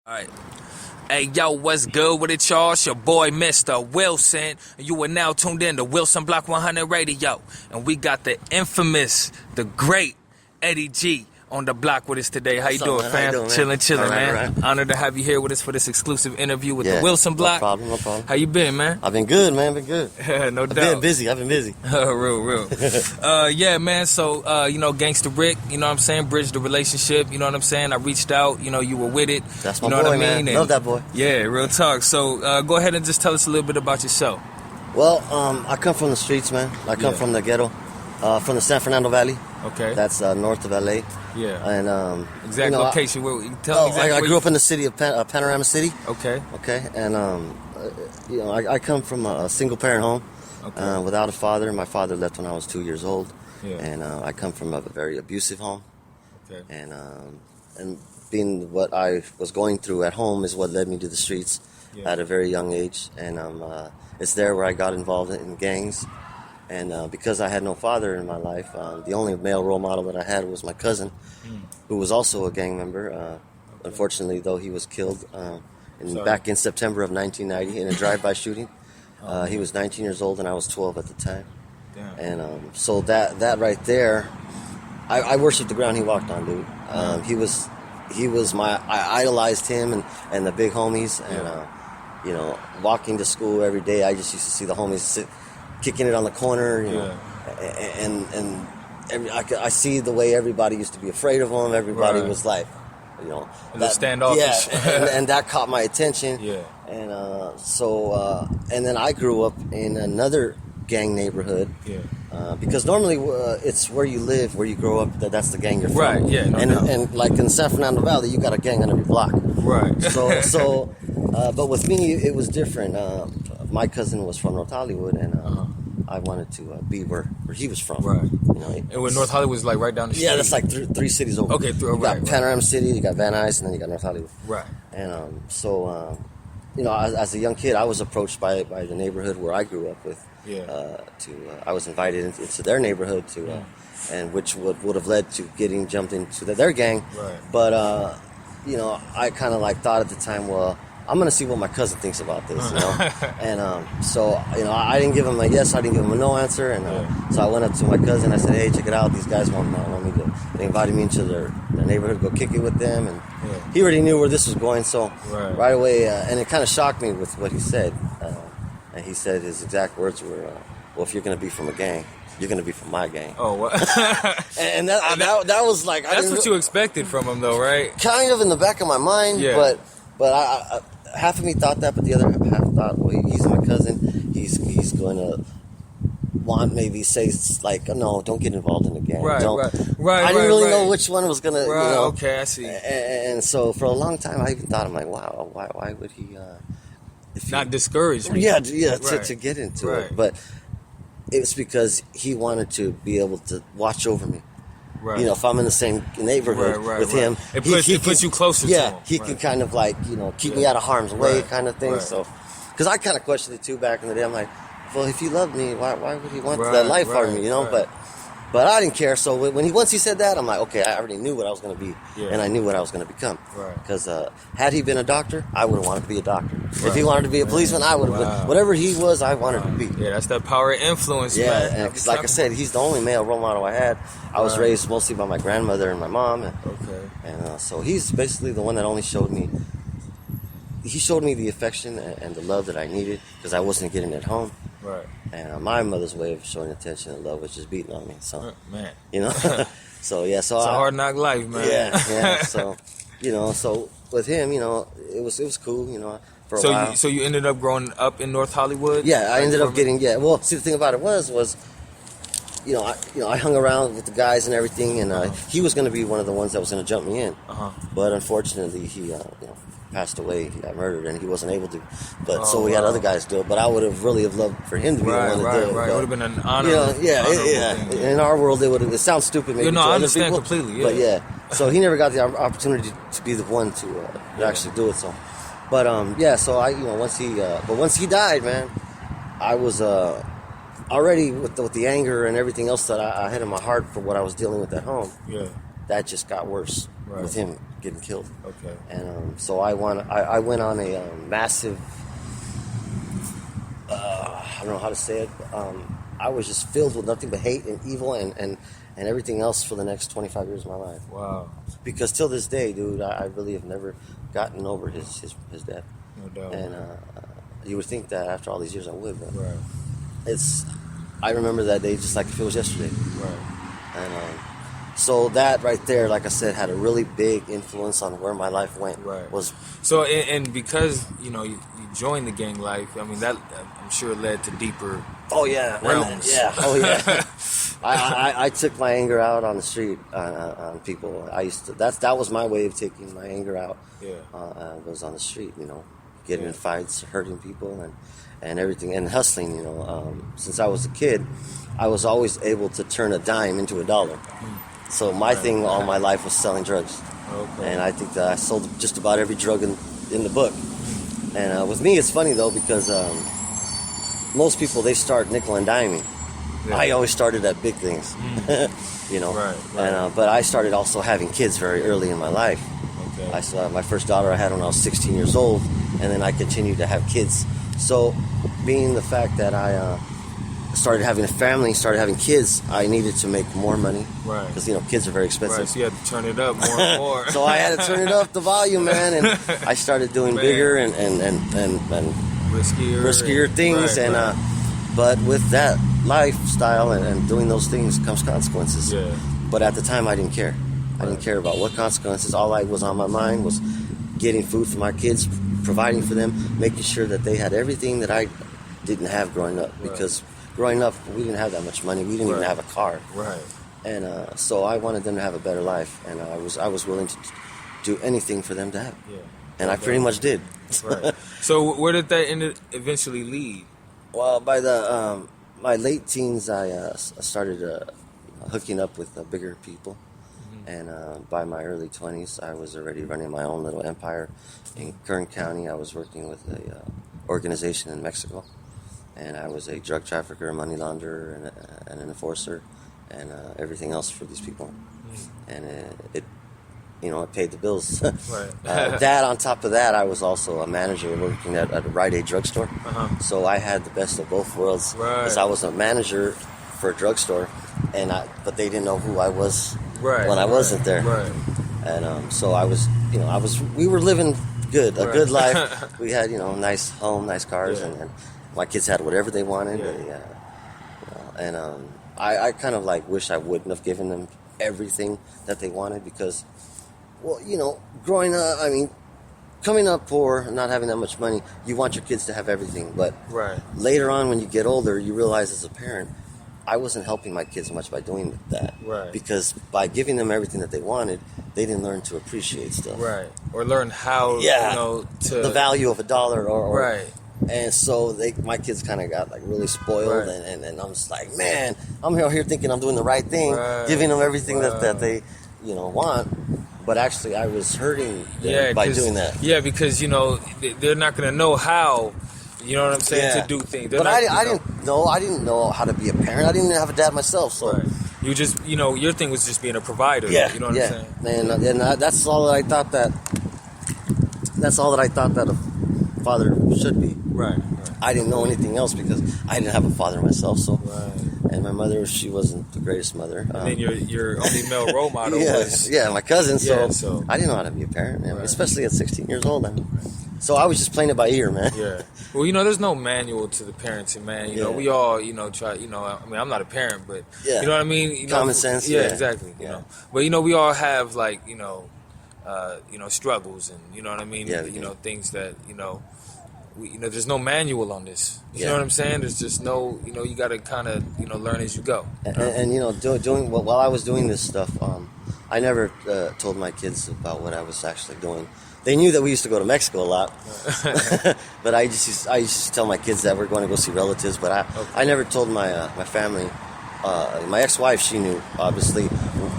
Alright. Hey, yo, what's good with it, y'all? It's your boy, Mr. Wilson. And you are now tuned in to WilsonBlock100 Radio. And we got the infamous, the great Eddie G on the block with us today. How you doing, fam? Chilling, man. Right. Honored to have you here with us for this exclusive interview with the Wilson Block. No problem. How you been, man? I've been good, man. No doubt. I've been busy. Real. Yeah, man. So, Gangsta Rick, you know what I'm saying? Bridged the relationship, you know what I'm saying? I reached out, you were with it. That's my you know boy, what I mean? man. Love that boy. Yeah, real talk. So, go ahead and just tell us a little bit about yourself. Well, I come from the streets, man. I come from the ghetto, from the San Fernando Valley. Okay. That's north of LA. Yeah. And exact location. I grew up in the city of Panorama City. Okay. And I come from a single parent home, without a father. My father left when I was 2 years old. Yeah. And I come from a very abusive home. Okay. And being what I was going through at home is what led me to the streets at a very young age. And it's there where I got involved in gangs. And because I had no father in my life, the only male role model that I had was my cousin, who was also a gang member. Unfortunately, though, he was killed back in September of 1990 in a drive-by shooting. He was 19 years old, and I was 12 at the time. Damn. And so that right there, I worshiped the ground he walked on, dude. He was I idolized him and the big homies, and walking to school every day, I just used to see the homies kicking it on the corner, and I see the way everybody used to be afraid of him. Everybody was like, that standoffish. Yeah, and that caught my attention. Yeah, and and then I grew up in another gang neighborhood. Yeah. Because normally it's where you live, where you grow up. That's the gang you're from. Right. Yeah. And like in San Fernando Valley, you got a gang on every block. Right. But with me, it was different. My cousin was from North Hollywood, and I wanted to be where he was from. Right. And when North Hollywood was like right down the street. Yeah, that's like three cities over. Okay. You got Panorama City, you got Van Nuys, and then you got North Hollywood. Right. And as a young kid, I was approached by the neighborhood where I grew up with. Yeah. I was invited into their neighborhood and which would have led to getting jumped into their gang. Right. But I kind of thought at the time, well, I'm going to see what my cousin thinks about this, And I didn't give him a yes, I didn't give him a no answer, and so I went up to my cousin. I said, hey, check it out. These guys want me to. They invited me into their neighborhood to go kick it with them, and he already knew where this was going. So right away, and it kind of shocked me with what he said. And he said his exact words were, well, if you're going to be from a gang, you're going to be from my gang. Oh, what? and that was like... That's what you expected from him, though, right? Kind of in the back of my mind, but I half of me thought that, but the other half thought, well, he's my cousin. He's going to maybe say, no, don't get involved in the gang. Right. I didn't really know which one was going to, Okay, I see. And so for a long time, I even thought, I'm like, wow, why would he... Not discourage me. Yeah, to get into it. But it's because he wanted to be able to watch over me. Right. If I'm in the same neighborhood with him, it puts you closer to him. He can kind of keep me out of harm's way, kind of thing. Right. So, because I kind of questioned it too back in the day. I'm like, well, if he loved me, why would he want that life for me? But I didn't care. So once he said that, I'm like, okay, I already knew what I was going to be, and I knew what I was going to become. Because had he been a doctor, I would have wanted to be a doctor. If he wanted to be a policeman, I would have been. Whatever he was, I wanted to be. Yeah, that's that power of influence, man. Yeah, and like I said, he's the only male role model I had. I was raised mostly by my grandmother and my mom. And so he's basically the one that only showed me. He showed me the affection and the love that I needed because I wasn't getting it at home. Right. And my mother's way of showing attention and love was just beating on me. So, man, so yeah, so it's a hard knock life, man. Yeah. So, so with him, it was cool, for a while. So you ended up growing up in North Hollywood? Yeah, I ended up getting Well, see, the thing about it was. I hung around with the guys and everything, and he was going to be one of the ones that was going to jump me in. But unfortunately, he passed away. He got murdered, and he wasn't able to. But so we had other guys do it. But I would have really loved for him to be the one to do it. Right. It would have been an honor. Thing. In our world, it sounds stupid maybe to I other understand people, completely. Yeah. But so he never got the opportunity to be the one to actually do it. So, but so I once he died, man, I was already with the anger and everything else that I had in my heart for what I was dealing with at home. Yeah, that just got worse with him. getting killed. Okay. And so I went on a massive. I don't know how to say it. I was just filled with nothing but hate and evil and everything else for the next 25 years of my life. Wow. Because till this day, dude, I really have never gotten over his death. No doubt. And you would think that after all these years I would, but Right. I remember that day just like if it was yesterday. Right. And so that right there, like I said, had a really big influence on where my life went. Right. Was So and because you joined the gang life, I mean that I'm sure led to deeper. Oh yeah, realms. Yeah. Oh yeah. I took my anger out on the street on people. That was my way of taking my anger out. Yeah. Was on the street, getting in fights, hurting people, and everything, and hustling. Since I was a kid, I was always able to turn a dime into $1. So my thing all my life was selling drugs. Okay. And I think that I sold just about every drug in the book. And with me, it's funny though because most people they start nickel and diming. Yeah. I always started at big things, Right. And but I started also having kids very early in my life. Okay. I saw my first daughter I had when I was 16 years old, and then I continued to have kids. So, being the fact that I started having a family, started having kids, I needed to make more money. Right. Because kids are very expensive. Right. So you had to turn it up more and more. So I had to turn it up the volume, man, and I started doing bigger and riskier things, Right. But with that lifestyle and doing those things comes consequences. Yeah. But at the time, I didn't care. I didn't care about what consequences. All I was on my mind was getting food for my kids, providing for them, making sure that they had everything that I didn't have growing up. Right. Because growing up, we didn't have that much money. We didn't even have a car. Right. And so I wanted them to have a better life, and I was willing to do anything for them to have. Yeah. And I pretty much did. Right. So where did that eventually lead? Well, by my late teens, I started hooking up with bigger people. And by my early 20s, I was already running my own little empire. In Kern County, I was working with a organization in Mexico. And I was a drug trafficker, money launderer, and an enforcer, and everything else for these people. And it paid the bills. Right. That, on top of that, I was also a manager working at a Rite Aid drugstore. So I had the best of both worlds. Because I was a manager for a drugstore, but they didn't know who I was when I wasn't there. Right. And so we were living good, a good life. We had, nice home, nice cars, and my kids had whatever they wanted. I kind of wish I wouldn't have given them everything that they wanted because, well, growing up, coming up poor and not having that much money, you want your kids to have everything. But later on, when you get older, you realize as a parent, I wasn't helping my kids much by doing that. Right. Because by giving them everything that they wanted, they didn't learn to appreciate stuff. Right. Or learn how, to... the value of $1 or right. And so my kids kind of got really spoiled, and I'm just like, man, I'm here thinking I'm doing the right thing, giving them everything that they, want. But actually, I was hurting them by doing that. Yeah, because they're not going to know how. You know what I'm saying? To do things. But I didn't know how to be a parent. I didn't even have a dad myself. So you just, your thing was just being a provider. Yeah, you know what I'm saying? And that's all that I thought that. That's all that I thought that a father should be. Right. I didn't know anything else because I didn't have a father myself. So, and my mother, she wasn't the greatest mother. And then your only male role model was my cousin. So I didn't know how to be a parent, especially at 16 years old. So I was just playing it by ear, man. Yeah. Well, there's no manual to the parenting, man. We all, try, I'm not a parent, but, you know what I mean? Common sense. Yeah, exactly. But, we all have, struggles and, you know what I mean? Things that, there's no manual on this. You know what I'm saying? There's just no, you got to kind of, learn as you go. Doing while I was doing this stuff, I never told my kids about what I was actually doing. They knew that we used to go to Mexico a lot, but I used to tell my kids that we're going to go see relatives. But I never told my family. My ex-wife, she knew obviously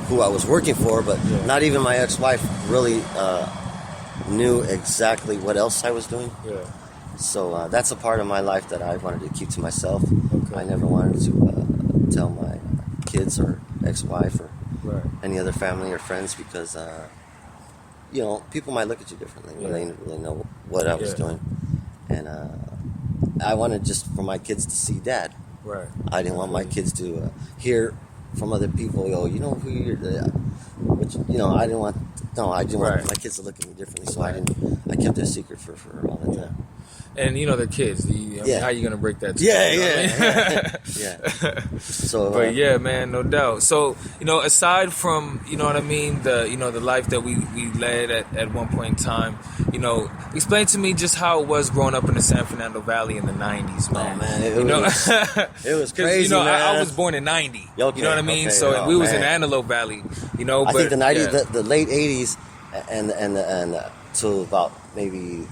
who I was working for, but not even my ex-wife really knew exactly what else I was doing. Yeah. So that's a part of my life that I wanted to keep to myself. Okay. I never wanted to tell my kids or ex-wife or any other family or friends because you know, people might look at you differently when they didn't really know what I was doing. And I wanted just for my kids to see Dad. Right. I didn't want my kids to hear from other people, you know who you're, which, you know, I didn't want my kids to look at me differently, so I kept it a secret for all that time. And you know they're kids. I mean, how are you gonna break that? So, but yeah, man, no doubt. So you know, aside from you know what I mean, the life that we led at one point in time, you know, explain to me just how it was growing up in the San Fernando Valley in the '90s, man. Oh man, it was crazy. You know, man. I was born in '90. Okay, you know what I mean? Okay, so we was in Antelope Valley. You know, I think the '90s, the late '80s, and to about maybe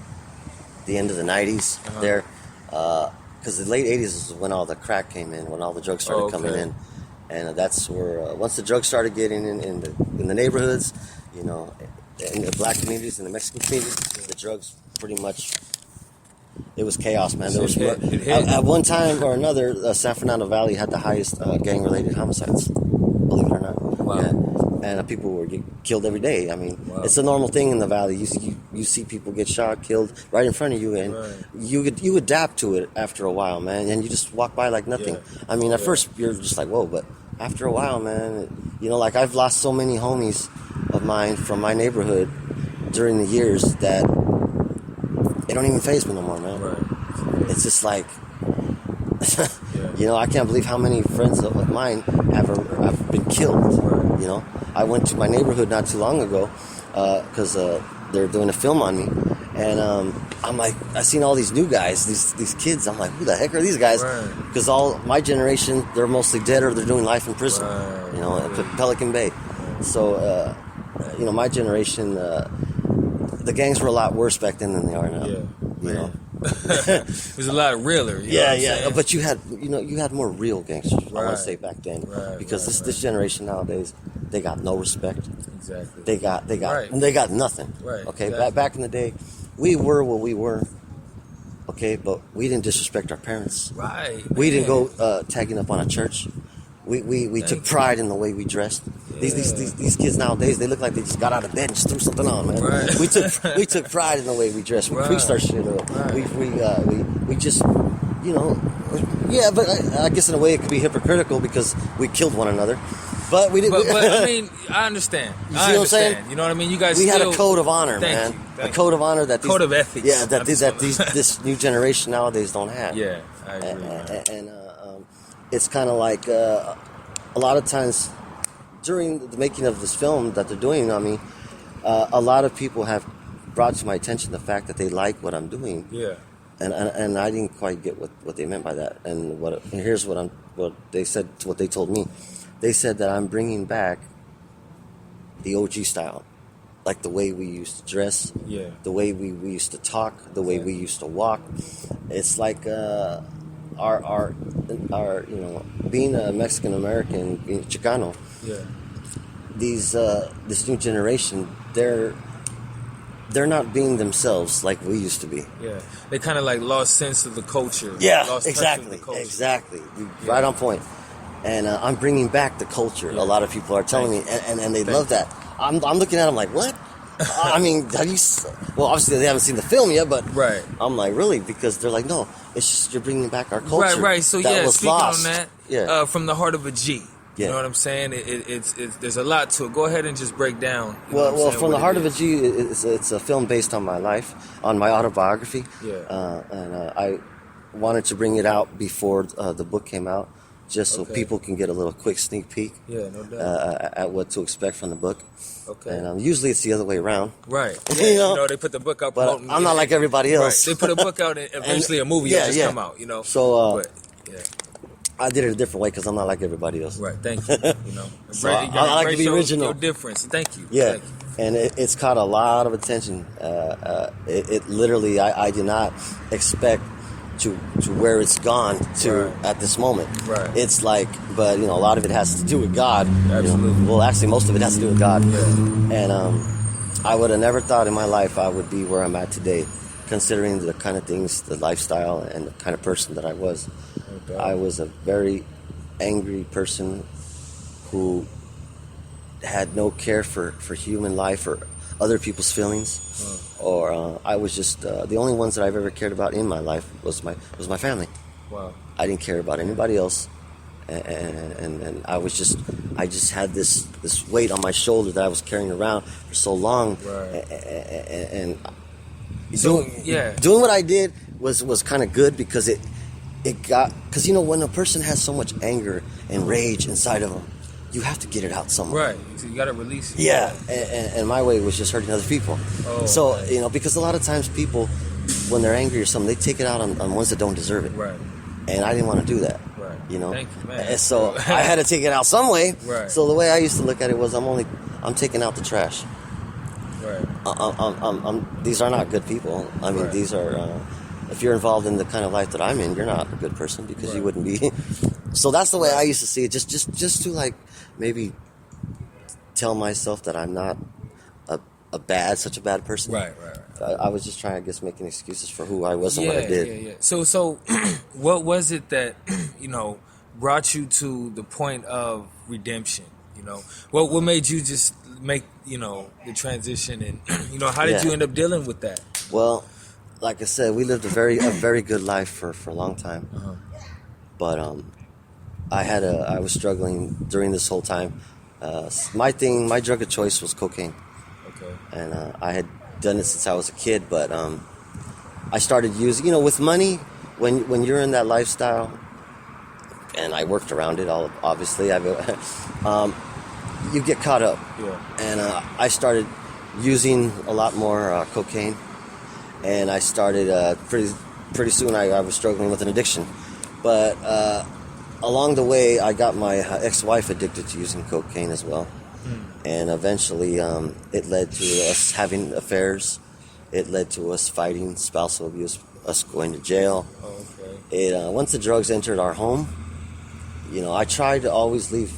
the end of the '90s there, because the late '80s is when all the crack came in, when all the drugs started coming in, and that's where once the drugs started getting in the neighborhoods, you know, in the black communities and the Mexican communities, the drugs pretty much. It was chaos, man. There was at one time or another, San Fernando Valley had the highest gang-related homicides. Believe it or not. Wow. Yeah. And people were killed every day. I mean, it's a normal thing in the valley. You see people get shot, killed right in front of you, and you adapt to it after a while, man. And you just walk by like nothing. Yeah. I mean, at first you're just like, whoa, but after a while, man, you know, like I've lost so many homies of mine from my neighborhood during the years that it don't even faze me no more, man. Right. It's just like, you know, I can't believe how many friends of mine have been killed. You know, I went to my neighborhood not too long ago because they're doing a film on me, and I'm like, I seen all these new guys, these kids. I'm like, who the heck are these guys? Because all my generation, they're mostly dead or they're doing life in prison. You know, at Pelican Bay. So, you know, my generation, the gangs were a lot worse back then than they are now. You know. It was a lot realer. But you had more real gangsters. I want to say back then, because this generation nowadays, they got no respect. Exactly. They got nothing. Right. Okay. Exactly. Back in the day, we were what we were. Okay, but we didn't disrespect our parents. Right. We didn't go tagging up on a church. We took pride in the way we dressed. These kids nowadays, they look like they just got out of bed and just threw something on, man. Right. We took pride in the way we dressed. We preached our shit up. We just, you know, but I guess in a way it could be hypocritical because we killed one another. But we didn't. But I mean, I understand. You see what I'm saying? You know what I mean? You guys. We had a code of honor, man. A code of honor that code of ethics. Yeah, this new generation nowadays don't have. Yeah, I agree. And it's kind of like a lot of times during the making of this film that they're doing on me, a lot of people have brought to my attention the fact that they like what I'm doing. Yeah. And I didn't quite get what they meant by that. And here's what they said. What they told me. They said that I'm bringing back the OG style, like the way we used to dress, the way we used to talk, the way we used to walk. It's like our you know, being a Mexican American, being Chicano. Yeah. This new generation, they're not being themselves like we used to be. Yeah, they kind of like lost sense of the culture. Yeah, lost exactly, touch with the culture. Exactly. Right on point. And I'm bringing back the culture. A lot of people are telling me, and they love that. I'm looking at them like, what? I mean, well, obviously they haven't seen the film yet, but I'm like, really? Because they're like, no, it's just you're bringing back our culture. Right. So that was speaking lost. on that, from the heart of a G. Yeah. You know what I'm saying? It's there's a lot to it. Go ahead and just break down. Well, from the heart of a G, it's a film based on my life, on my autobiography. Yeah. And I wanted to bring it out before the book came out, just so people can get a little quick sneak peek. Yeah, no doubt. At what to expect from the book. Okay. And usually it's the other way around. Right. Yeah, you know, they put the book out. But I'm not like everybody else. Right. They put a book out and eventually a movie will just come out, you know. So, I did it a different way because I'm not like everybody else. Right, thank you. You know, so I like to be original. Your difference. Thank you. Yeah, thank you. And it's caught a lot of attention. It literally, I did not expect to where it's gone to at this moment. Right. It's like, but you know, a lot of it has to do with God. Absolutely. You know? Well, actually, most of it has to do with God. Yeah. And I would have never thought in my life I would be where I'm at today, considering the kind of things, the lifestyle, and the kind of person that I was. I was a very angry person who had no care for human life or other people's feelings, or I was just the only ones that I've ever cared about in my life was my family. Wow. I didn't care about anybody else, and I just had this weight on my shoulder that I was carrying around for so long, Right. and So, doing what I did was kind of good because because when a person has so much anger and rage inside of them, you have to get it out somewhere. Right. So you got to release it. Yeah, and my way was just hurting other people. Oh, so okay. Because a lot of times people, when they're angry or something, they take it out on ones that don't deserve it. Right. And I didn't want to do that. Right. You know. Thank you, man. And so I had to take it out some way. Right. So the way I used to look at it was, I'm taking out the trash. Right. These are not good people. I mean, Right. these are. If you're involved in the kind of life that I'm in, you're not a good person because you wouldn't be. So that's the way I used to see it. Just to like maybe tell myself that I'm not such a bad person. Right. I was just trying, I guess, making excuses for who I was and what I did. Yeah. So, what was it that brought you to the point of redemption? What made you just make the transition, and how did you end up dealing with that? Well, like I said, we lived a very good life for a long time. Uh-huh. But I was struggling during this whole time. My drug of choice was cocaine. Okay. And I had done it since I was a kid, but I started using, with money, when you're in that lifestyle, and I worked around it, obviously, you get caught up. Yeah. And I started using a lot more cocaine, and I started pretty soon I was struggling with an addiction. But along the way, I got my ex-wife addicted to using cocaine as well. And eventually, it led to us having affairs. It led to us fighting, spousal abuse, us going to jail. Oh, okay. Once the drugs entered our home, I tried to always leave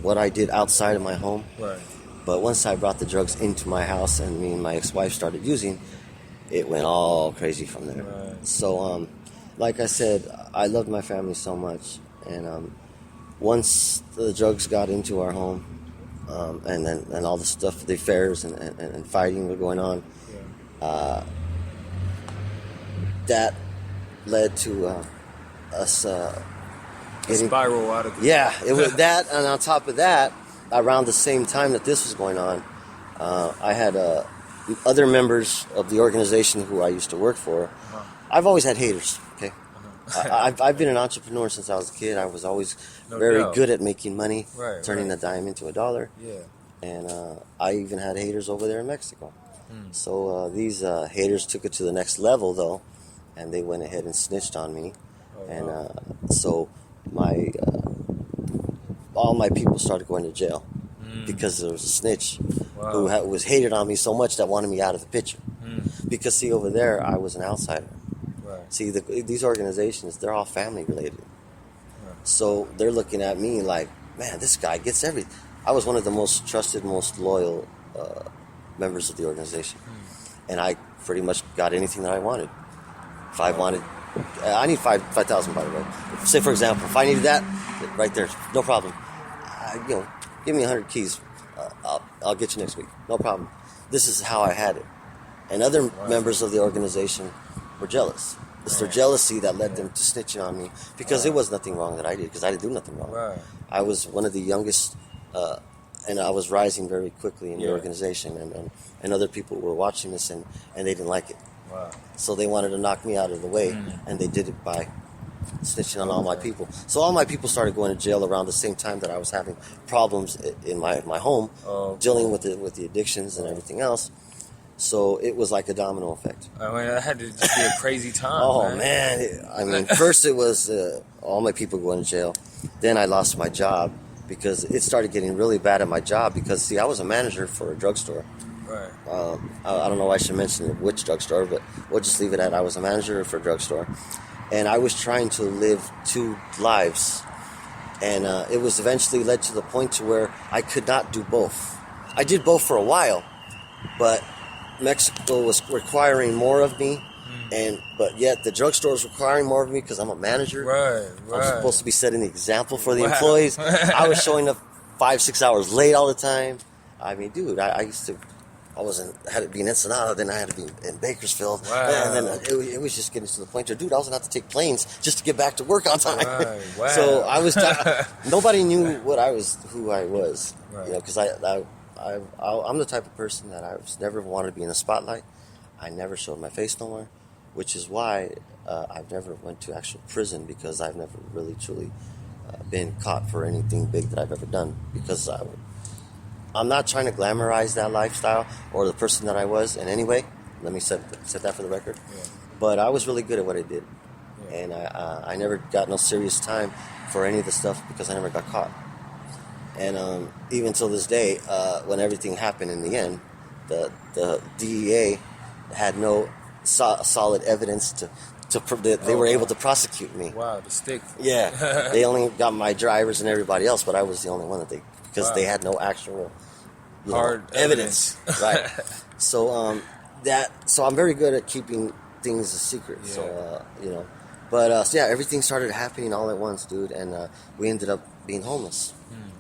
what I did outside of my home. Right. But once I brought the drugs into my house and me and my ex-wife started using, it went all crazy from there. Right. So, like I said, I loved my family so much. And once the drugs got into our home, and all the stuff, the affairs and fighting were going on, that led to us getting spiral out of it was that. And on top of that, around the same time that this was going on, I had other members of the organization who I used to work for. Uh-huh. I've always had haters. Okay. I've been an entrepreneur since I was a kid. I was always very good at making money, turning a dime into a dollar. Yeah. And I even had haters over there in Mexico. So these haters took it to the next level, though, and they went ahead and snitched on me. So all my people started going to jail because there was a snitch who was hated on me so much that wanted me out of the picture. Because, see, over there, I was an outsider. See, these organizations, they're all family related. So they're looking at me like, man, this guy gets everything. I was one of the most trusted, most loyal members of the organization. And I pretty much got anything that I wanted. If I wanted, I need 5,000, by the way. Say, for example, if I needed that, right there, no problem. Give me 100 keys. I'll get you next week. No problem. This is how I had it. And other members of the organization were jealous. It's their jealousy that led them to snitching on me because it was nothing wrong that I did, because I didn't do nothing wrong. I was one of the youngest, and I was rising very quickly in the organization, and other people were watching this, and they didn't like it. So they wanted to knock me out of the way, and they did it by snitching on all my people. So all my people started going to jail around the same time that I was having problems in my home, dealing with the addictions and everything else. So it was like a domino effect. I mean, that had to just be a crazy time. Oh, man. First it was all my people going to jail. Then I lost my job because it started getting really bad at my job because, see, I was a manager for a drugstore. Right. I don't know why I should mention which drugstore, but we'll just leave it at I was a manager for a drugstore. And I was trying to live two lives. And it was eventually led to the point to where I could not do both. I did both for a while, but Mexico was requiring more of me, but yet the drugstore was requiring more of me because I'm a manager. Right. I'm supposed to be setting the example for the employees. I was showing up 5-6 hours late all the time. I mean, dude, I used to had to be in Ensenada, then I had to be in Bakersfield, Wow. and then it was just getting to the point where, dude, I was gonna have to take planes just to get back to work on time. Right. Wow. So I was nobody knew who I was, Right. you know, because I'm the type of person that I never wanted to be in the spotlight. I never showed my face nowhere, which is why I've never went to actual prison, because I've never really truly been caught for anything big that I've ever done, because I'm not trying to glamorize that lifestyle or the person that I was in any way. Let me set that for the record. Yeah. But I was really good at what I did. Yeah. And I never got no serious time for any of the stuff because I never got caught. And even till this day, when everything happened in the end, the DEA had no solid evidence they were able to prosecute me. Wow, the stick. Yeah, they only got my drivers and everybody else, but I was the only one because they had no actual hard evidence. Right. So I'm very good at keeping things a secret. Yeah. So but everything started happening all at once, dude, and we ended up being homeless.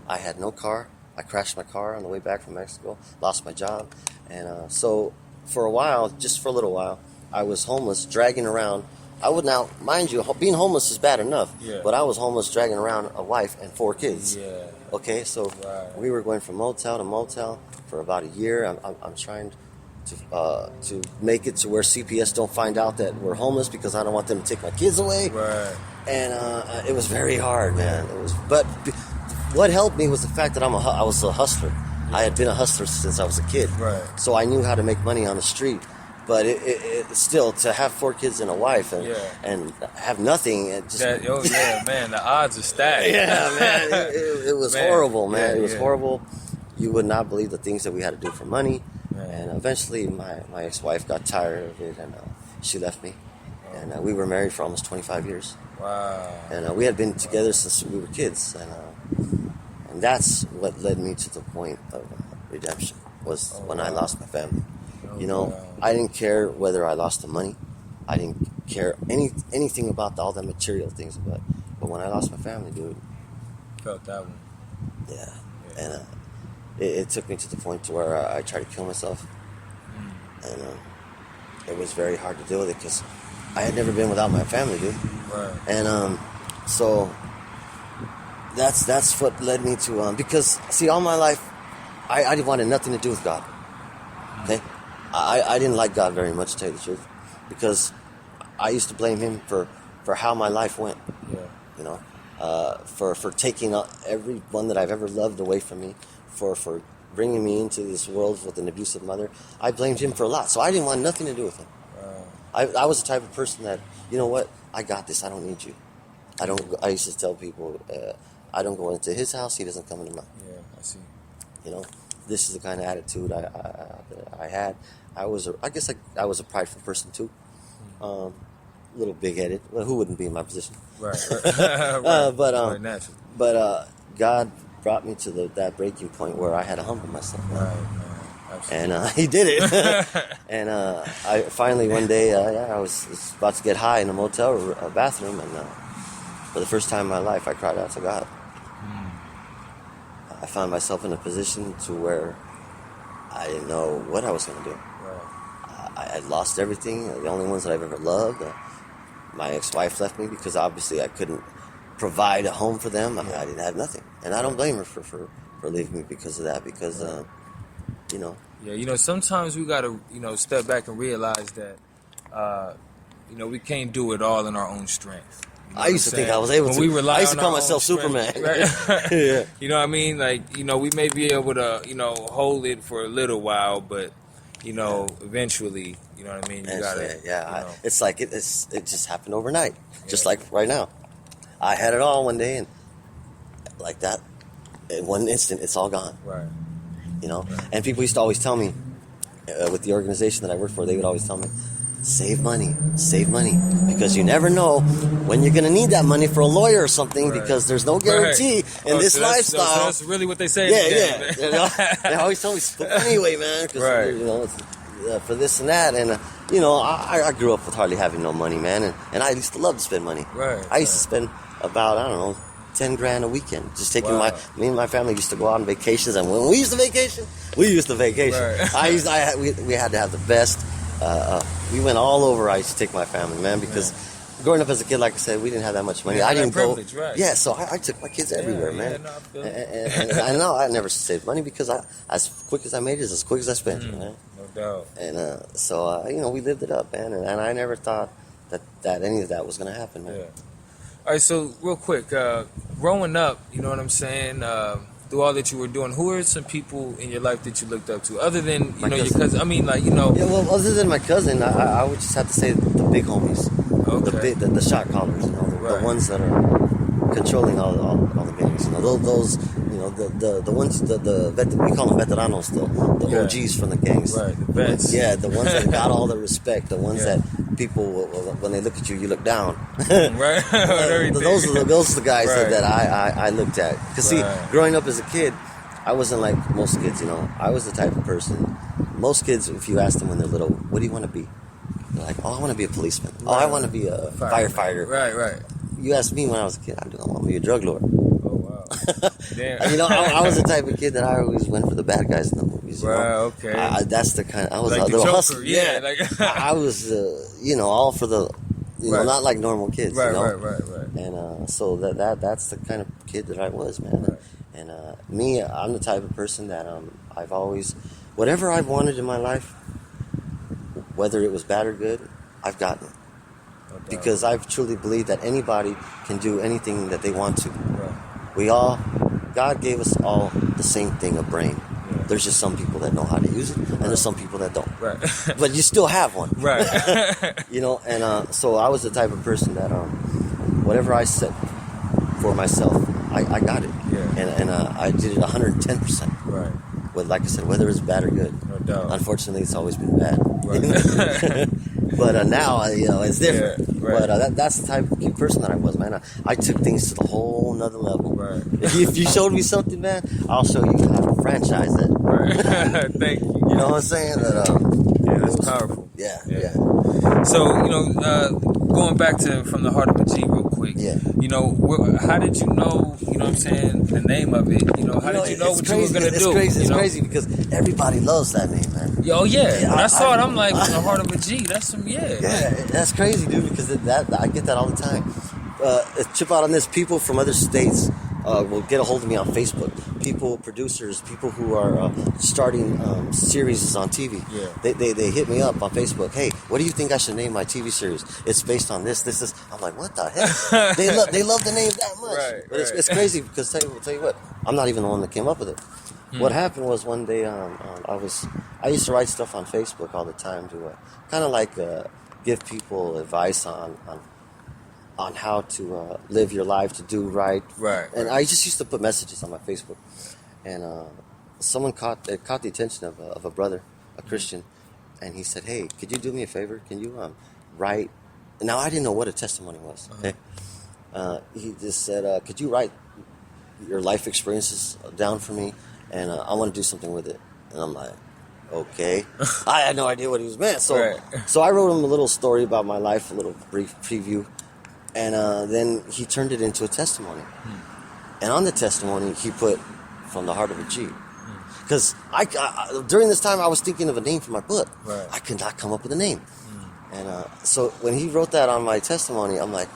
I had no car. I crashed my car on the way back from Mexico, lost my job, and so for a while, just for a little while, I was homeless, dragging around. Now, mind you, being homeless is bad enough, but I was homeless, dragging around a wife and 4 kids. Yeah. Okay, so we were going from motel to motel for about a year. I'm trying to make it to where CPS don't find out that we're homeless, because I don't want them to take my kids away. Right. And it was very hard, man. But what helped me was the fact that I was a hustler. I had been a hustler since I was a kid. Right. So I knew how to make money on the street. But it still, to have 4 kids and a wife and have nothing, it just... man, the odds are stacked. Yeah, man, it was horrible, man. It was horrible. You would not believe the things that we had to do for money. Man. And eventually my ex-wife got tired of it, and she left me. And we were married for almost 25 years. Wow. And we had been together since we were kids. And that's what led me to the point of redemption, was when I lost my family. I didn't care whether I lost the money. I didn't care anything about all the material things. But when I lost my family, dude. Felt that one. Yeah. And it took me to the point to where I tried to kill myself. And it was very hard to deal with it, because I had never been without my family, dude. Right. And so that's what led me to... because, see, all my life, I wanted nothing to do with God. Okay? I didn't like God very much, to tell you the truth, because I used to blame him for how my life went. Yeah. For taking everyone that I've ever loved away from me, for bringing me into this world with an abusive mother. I blamed him for a lot, so I didn't want nothing to do with him. I was the type of person that, you know what, I got this, I don't need you. I used to tell people, I don't go into his house, he doesn't come into mine. Yeah, I see. This is the kind of attitude I had. I guess I was a prideful person too. A little big-headed. Well, who wouldn't be in my position? Right. But God brought me to that breaking point where I had to humble myself. Right. And he did it. And I finally one day, I was about to get high in a motel bathroom, and for the first time in my life, I cried out to God. I found myself in a position to where I didn't know what I was going to do. Right. I had lost everything. The only ones that I've ever loved. My ex-wife left me because obviously I couldn't provide a home for them. I didn't have nothing. And I don't blame her for leaving me because of that, because, Yeah, sometimes we got to, step back and realize that, we can't do it all in our own strength. I used to think I was able to. I used to call myself Superman. Right? Yeah. You know what I mean? Like, we may be able to, hold it for a little while, but, eventually, you know what I mean? You gotta, it's like it just happened overnight. Yeah. Just like right now. I had it all one day, and like that, in one instant, it's all gone. Right. Right. And people used to always tell me, with the organization that I worked for, they would always tell me, save money, because you never know when you're going to need that money for a lawyer or something, because there's no guarantee in this lifestyle. That's really what they say. Yeah. They always tell me, anyway, man, because it's for this and that, and I grew up with hardly having no money, man, and I used to love to spend money. Right. I used to spend about, I don't know, 10 grand a weekend. Just taking Wow. me and my family used to go out on vacations, and when we used to vacation, we used to vacation. Right. We had to have the best. We went all over. I used to take my family, man, because growing up as a kid, like I said, we didn't have that much money. I didn't go. Right. Yeah, so I took my kids everywhere, man. No, I feel it. And I know I never saved money because as quick as I made it, as quick as I spent it, man. No doubt. And so we lived it up, man. And I never thought that any of that was gonna happen, man. Yeah. All right, so real quick, growing up, you know what I'm saying? Through all that you were doing, who are some people in your life that you looked up to, other than your cousin? I mean, Yeah, well, other than my cousin, I would just have to say the big homies, Okay. the shot callers, Right. the ones that are controlling all the gangs. Those the ones we call them veteranos, the OGs from the gangs. Right, the vets. Yeah, the ones that got all the respect, the ones that people, when they look at you look down. Right. Those are the guys Right. that I looked at. Because see, growing up as a kid, I wasn't like most kids. I was the type of person. Most kids, if you ask them when they're little, what do you want to be? They're like, oh, I want to be a policeman. Oh, I want to be a firefighter. Right. You asked me when I was a kid, I want to be a drug lord. Oh wow. Damn. I was the type of kid that I always went for the bad guys in the movies. Right. Okay. That's the kind. I was like a the little Joker. hustler. Yeah. I was, all for the, not like normal kids. Right. And so that's the kind of kid that I was, man. Right. And me, I'm the type of person that I've always, whatever I've wanted in my life, whether it was bad or good, I've gotten it. Okay. Because I've truly believed that anybody can do anything that they want to. Right. God gave us all the same thing, a brain. Yeah. There's just some people that know how to use it, and there's some people that don't. Right. But you still have one. Right. And so I was the type of person that whatever I set for myself, I got it. Yeah. And I did it 110%. Right. But like I said, whether it's bad or good. No doubt. Unfortunately, it's always been bad. Right. But now, it's different. Yeah, right. But that's the type of person that I was, man. I took things to the whole nother level. Right. If you showed me something, man, I'll show you how to franchise it. Right. Thank you. You know what I'm saying? That's powerful. Yeah. So, going back from the heart of a G real quick. Yeah. How did you know, what I'm saying, the name of it? How did you know what you were going to do? It's crazy because everybody loves that name, man. Oh, yeah. When I saw it, I'm like, the heart of a G, that's some, Yeah, that's crazy, dude, because I get that all the time. Chip out on this. People from other states will get a hold of me on Facebook. Producers, people who are starting series on TV. Yeah. They hit me up on Facebook. Hey, what do you think I should name my TV series? It's based on this. I'm like, what the heck? they love the name that much. Right, But it's crazy because tell you what, I'm not even the one that came up with it. What happened was one day I used to write stuff on Facebook all the time to kind of like give people advice on how to live your life, to do right. Right. And I just used to put messages on my Facebook. And someone caught the attention of a brother, a Christian, and he said, hey, could you do me a favor? Can you write? Now, I didn't know what a testimony was. Okay. He just said, could you write your life experiences down for me? And I want to do something with it. And I'm like, okay. I had no idea what he was meant. So I wrote him a little story about my life, a little brief preview. And then he turned it into a testimony. And on the testimony, he put, from the heart of a G. Because during this time, I was thinking of a name for my book. Right. I could not come up with a name. And so when he wrote that on my testimony, I'm like,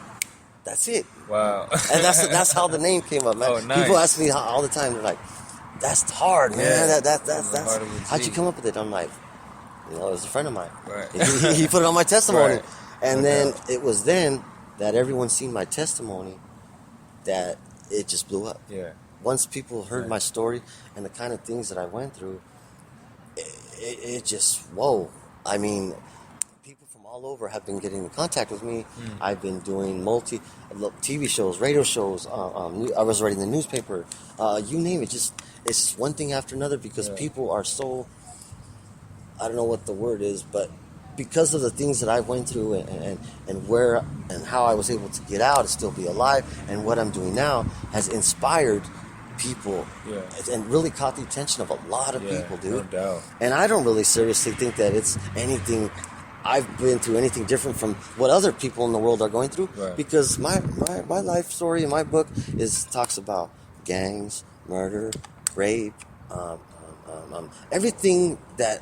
that's it. Wow. And that's how the name came up, man. Oh, nice. People ask me all the time, they're like, that's hard, man. Yeah. That's how'd you come up with it? I'm like, it was a friend of mine. Right. He put it on my testimony. Right. And then it was then that everyone seen my testimony that it just blew up. Yeah. Once people heard my story and the kind of things that I went through, it just, whoa. I mean, people from all over have been getting in contact with me. I've been doing TV shows, radio shows. I was writing the newspaper. You name it. It's just one thing after another because people are so, I don't know what the word is, but because of the things that I went through and where and how I was able to get out and still be alive and what I'm doing now has inspired people and really caught the attention of a lot of people, dude. No doubt. And I don't really seriously think that it's anything I've been through anything different from what other people in the world are going through. Right. Because my life story in my book talks about gangs, murder, rape, everything that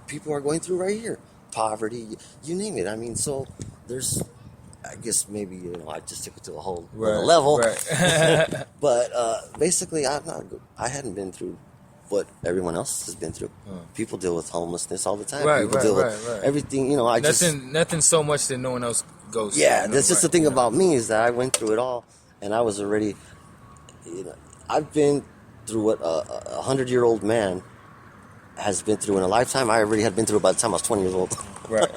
people are going through right here. Poverty, you name it. I mean, so there's, I guess maybe, I just took it to a whole other level. Right. But basically, I hadn't been through what everyone else has been through. People deal with homelessness all the time. People deal with everything. Nothing so much that no one else goes through. Yeah, that's just the thing about me, is that I went through it all, and I was already, I've been through what a 100-year-old man has been through in a lifetime. I already had been through it by the time I was 20 years old. Right.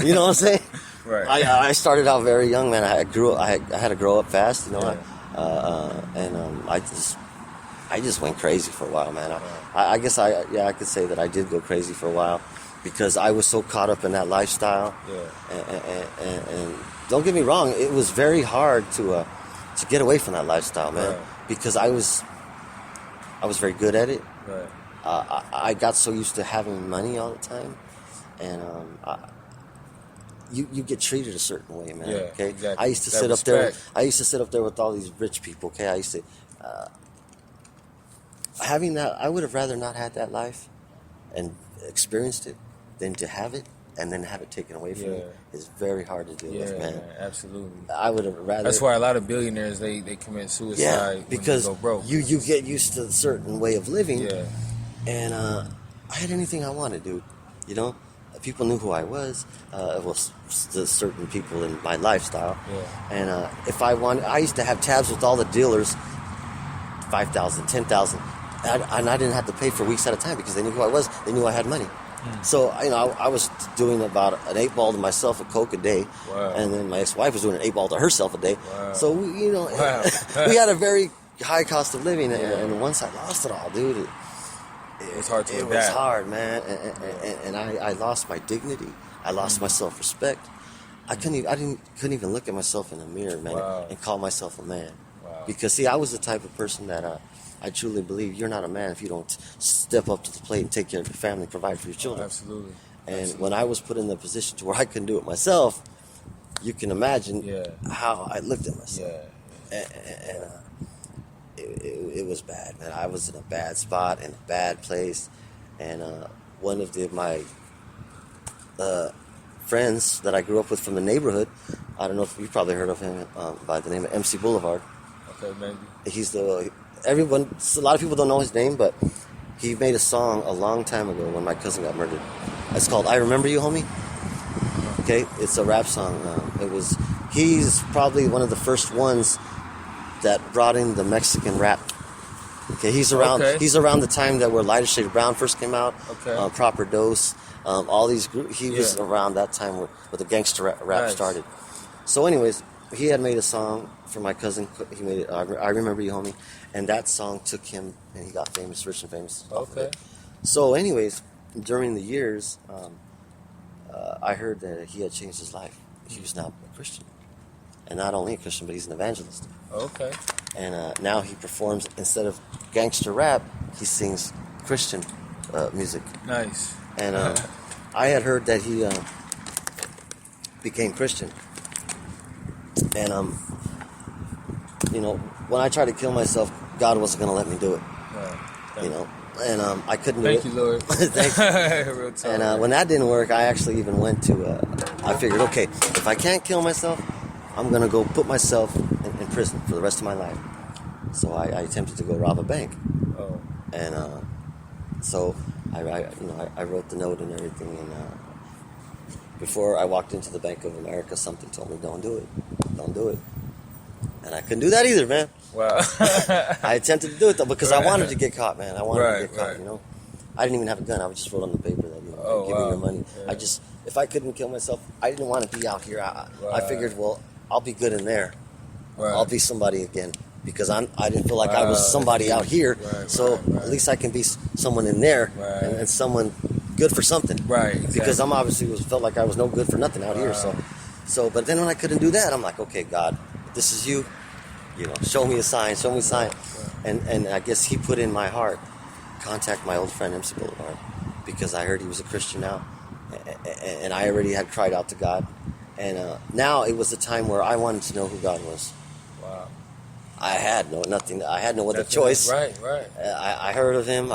You know what I'm saying? Right. I started out very young, man. I had to grow up fast, Yeah. I just went crazy for a while, man. I guess I could say that I did go crazy for a while, because I was so caught up in that lifestyle. Yeah. And don't get me wrong, it was very hard to get away from that lifestyle, man, Right. because I was very good at it. Right. I got so used to having money all the time, and you get treated a certain way, man. Yeah, okay. exactly. I used to That sit respect. up there. I used to sit up there with all these rich people. Okay. I used to having that. I would have rather not had that life and experienced it than to have it and then have it taken away from me. It's very hard to deal with, man. Absolutely. I would have rather. That's why a lot of billionaires they commit suicide. Yeah, because when they go broke. you get used to a certain way of living. Yeah. And I had anything I wanted, dude. People knew who I was. The certain people in my lifestyle. Yeah. And if I wanted, I used to have tabs with all the dealers, 5,000, 10,000, and I didn't have to pay for weeks at a time, because they knew who I was. They knew I had money. So I was doing about an 8-ball to myself of coke a day, Wow. and then my ex-wife was doing an 8-ball to herself a day. Wow. So Wow. we had a very high cost of living, and once I lost it all, dude, It was hard to It adapt. was hard, man, and I lost my dignity. I lost my self-respect. I couldn't even look at myself in the mirror, man, Wow. and call myself a man. Wow. Because see, I was the type of person that I truly believe you're not a man if you don't step up to the plate and take care of your family, provide for your children. Absolutely. And when I was put in the position to where I couldn't do it myself, you can imagine how I looked at myself. And it was bad, man. I was in a bad spot, in a bad place. And one of my friends that I grew up with from the neighborhood, I don't know if you've probably heard of him by the name of MC Boulevard. Okay, maybe. He's a lot of people don't know his name, but he made a song a long time ago when my cousin got murdered. It's called "I Remember You, Homie." Okay, it's a rap song. He's probably one of the first ones that brought in the Mexican rap. Okay, he's around the time that where Lighter Shade of Brown first came out. Okay. Proper Dose, all these groups. He was around that time where the gangster rap started. So, anyways, he had made a song for my cousin. He made it. I Remember You, Homie, and that song took him, and he got famous, rich and famous. Off of it. So, anyways, during the years, I heard that he had changed his life. He was now a Christian, and not only a Christian, but he's an evangelist. Okay. And now he performs, instead of gangster rap, he sings Christian music. Nice. And I had heard that he became Christian. And when I tried to kill myself, God wasn't going to let me do it. Right. And I couldn't do it. Thank you, Lord. Thank you. Real talk. And when that didn't work, I actually even went to. I figured, okay, if I can't kill myself, I'm gonna go put myself in prison for the rest of my life. So I attempted to go rob a bank. Oh. And so I wrote the note and everything. And before I walked into the Bank of America, something told me, don't do it. And I couldn't do that either, man. Wow. I attempted to do it though because I wanted to get caught, man. I wanted to get caught. Right. I didn't even have a gun. I just wrote on the paper that give me your money. Yeah. If I couldn't kill myself, I didn't want to be out here. I figured, well, I'll be good in there. Right. I'll be somebody again because I didn't feel like I was somebody out here. Right, so right. at least I can be someone in there and someone good for something. Right. Exactly. Because I'm obviously felt like I was no good for nothing out here. So but then when I couldn't do that, I'm like, okay, God, this is you. Show me a sign. And I guess he put in my heart, contact my old friend MC Boulevard, because I heard he was a Christian now, and I already had cried out to God. And now it was the time where I wanted to know who God was. Wow. I had nothing. I had no other Definitely. choice. Right. I heard of him.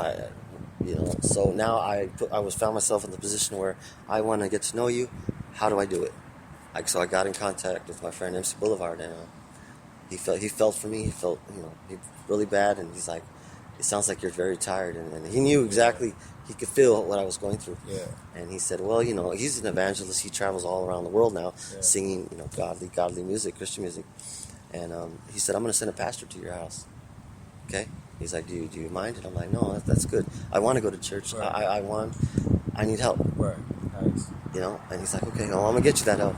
So now I found myself in the position where I want to get to know you. How do I do it? So I got in contact with my friend MC Boulevard, and he felt for me. He felt really bad, and he's like, "It sounds like you're very tired," and he knew exactly. He could feel what I was going through. Yeah. And he said, "Well, he's an evangelist. He travels all around the world now, singing godly music, Christian music." And he said, "I'm going to send a pastor to your house." Okay. He's like, "Do you mind?" And I'm like, "No, that's good. I want to go to church. Right. I need help." Right. Nice. And he's like, "Okay, well, I'm gonna get you that help."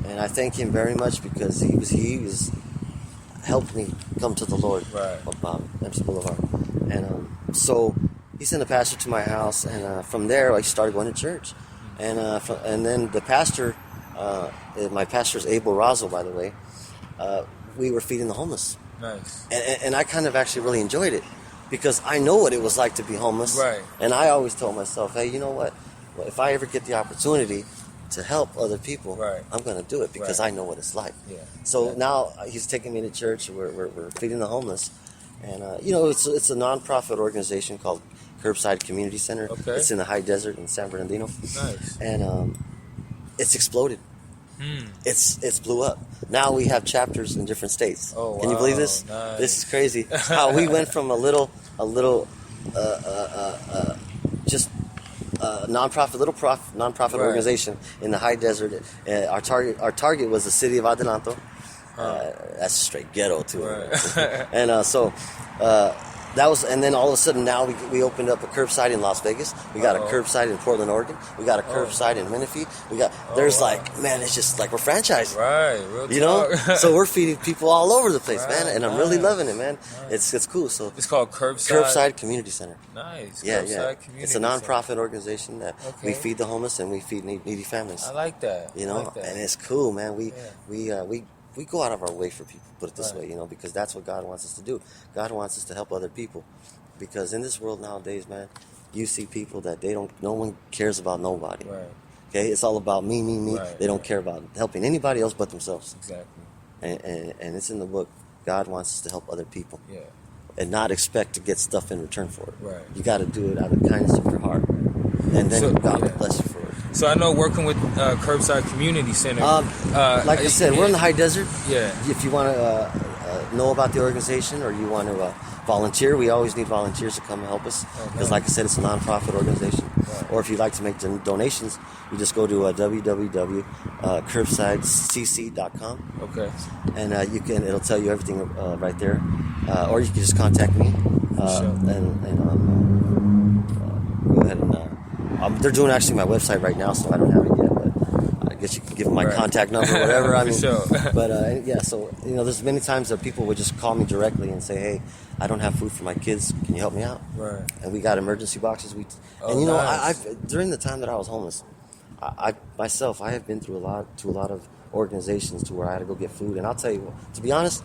And I thank him very much because he was helped me come to the Lord. Right. About MC Boulevard. And so he sent a pastor to my house, and from there I started going to church. And then the pastor, my pastor is Abel Razo, by the way. We were feeding the homeless. Nice. And I kind of actually really enjoyed it because I know what it was like to be homeless. Right. And I always told myself, hey, you know what? Well, if I ever get the opportunity to help other people, I'm going to do it because I know what it's like. Yeah. So now he's taking me to church. We're feeding the homeless. And, it's a nonprofit organization called Curbside Community Center. Okay. It's in the high desert in San Bernardino. Nice. And it's exploded. It's blew up. Now we have chapters in different states. Oh, wow. Can you believe this? Nice. This is crazy. How we went from a little nonprofit organization in the high desert. Our target was the city of Adelanto. That's straight ghetto too. Right. And that was, and then all of a sudden now we opened up a curbside in Las Vegas. We got a curbside in Portland, Oregon. We got a curbside in Menifee. It's just like we're franchised. Right, real talk. So we're feeding people all over the place, man, and I'm really nice. loving it, man. Nice. It's cool. So It's called Curbside Community Center. Nice. Yeah. Community It's a nonprofit organization that we Okay. feed the homeless and we feed needy families. I like that. I like that. And it's cool, man. We go out of our way for people, put it this way, because that's what God wants us to do. God wants us to help other people. Because in this world nowadays, man, you see people that no one cares about nobody. Right. Okay? It's all about me. Right, They don't care about helping anybody else but themselves. Exactly. And it's in the book. God wants us to help other people. Yeah. And not expect to get stuff in return for it. Right. You got to do it out of the kindness of your heart. And then God will bless you for it. So I know working with Curbside Community Center. Like I said, we're in the high desert. Yeah. If you want to know about the organization or you want to volunteer, we always need volunteers to come and help us. Because like I said, it's a nonprofit organization. Right. Or if you'd like to make donations, you just go to www.curbsidecc.com. Okay. And it'll tell you everything right there. Or you can just contact me. Sure. Go ahead and they're doing actually my website right now, so I don't have it yet, but I guess you can give them my contact number or whatever. I mean, sure. But so there's many times that people would just call me directly and say, "Hey, I don't have food for my kids. Can you help me out?" Right. And we got emergency boxes. Nice. I've during the time that I was homeless, I myself have been through a lot of organizations to where I had to go get food, and I'll tell you, to be honest,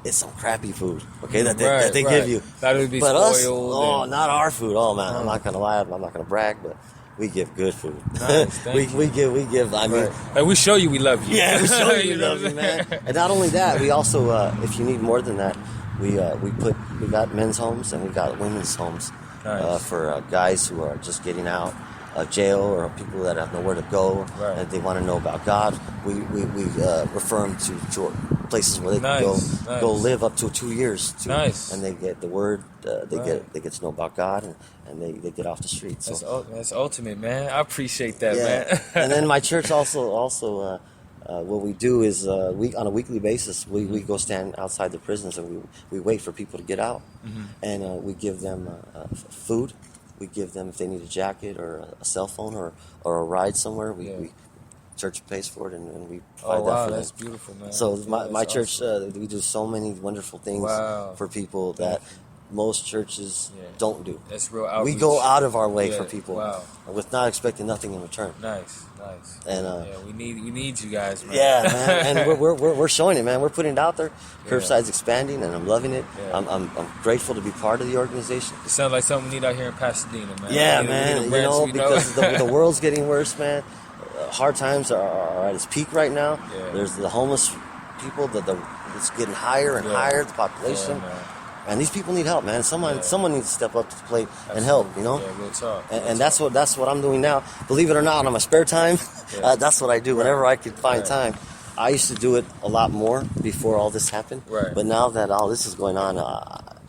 it's some crappy food, okay, that they give you. That would be but spoiled. us, not our food. Oh man, I'm not gonna lie, I'm not gonna brag, but we give good food. Nice, we give. I mean, and we show you we love you. Yeah, we show you we love you, man. And not only that, we also, if you need more than that, we got men's homes and we got women's homes. Nice. For guys who are just getting out of jail or people that have nowhere to go and they want to know about God. We refer them to places where they can go live up to 2 years. And they get the word. They get to know about God and they get off the street. So that's ultimate, man. I appreciate that, man. And then my church also what we do is on a weekly basis we go stand outside the prisons and we wait for people to get out, and we give them food. We give them, if they need a jacket or a cell phone or a ride somewhere, we church pays for it and we provide that for them. That's beautiful, man. So my church, we do so many wonderful things for people that most churches don't do. That's real outreach. We go out of our way for people with not expecting nothing in return. Nice. And we need you guys, man. Yeah, man. And we're showing it, man. We're putting it out there. Curbside's expanding, and I'm loving it. Yeah. I'm grateful to be part of the organization. It sounds like something we need out here in Pasadena, man. Yeah, man. Because the world's getting worse, man. hard times are at its peak right now. Yeah. There's the homeless people it's getting higher and higher, the population. Yeah, and these people need help, man. Someone needs to step up to the plate and help, you know. Yeah, real talk. And that's what I'm doing now. Believe it or not, on my spare time, that's what I do whenever I can find time. I used to do it a lot more before all this happened. Right. But now that all this is going on,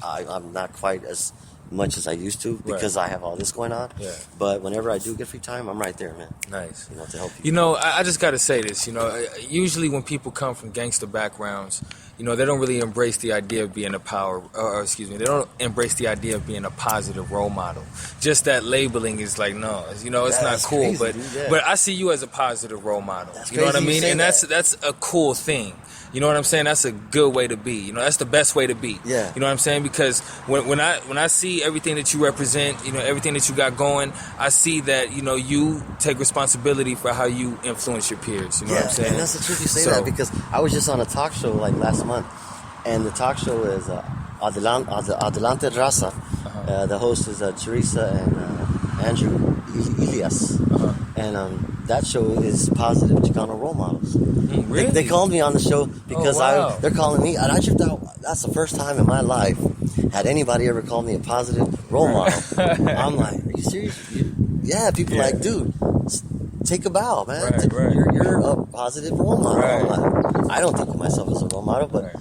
I'm not quite as much as I used to because I have all this going on. Yeah. But whenever I do get free time, I'm right there, man. Nice. You know, to help people. You know, I just got to say this. You know, usually when people come from gangster backgrounds, you know, they don't really embrace the idea of being they don't embrace the idea of being a positive role model. Just that labeling is like, no, you know, it's not cool. Crazy, but dude, but I see you as a positive role model. That's you know what I crazy you mean? say And that's a cool thing. You know what I'm saying? That's a good way to be. You know, that's the best way to be. Yeah. You know what I'm saying? Because when I see everything that you represent, you know, everything that you got going, I see that, you know, you take responsibility for how you influence your peers. You know what I'm saying? And that's the truth you say that, because I was just on a talk show like last month, and the talk show is Adelante Raza. The host is Teresa and Andrew Elias. And that show is positive Chicano role models. Really? They called me on the show because they're calling me, and I tripped out. That's the first time in my life had anybody ever called me a positive role model. I'm like, are you serious? Yeah, people like, dude, take a bow, man. Right. You're a positive role model. Right. I don't think of myself as a role model, but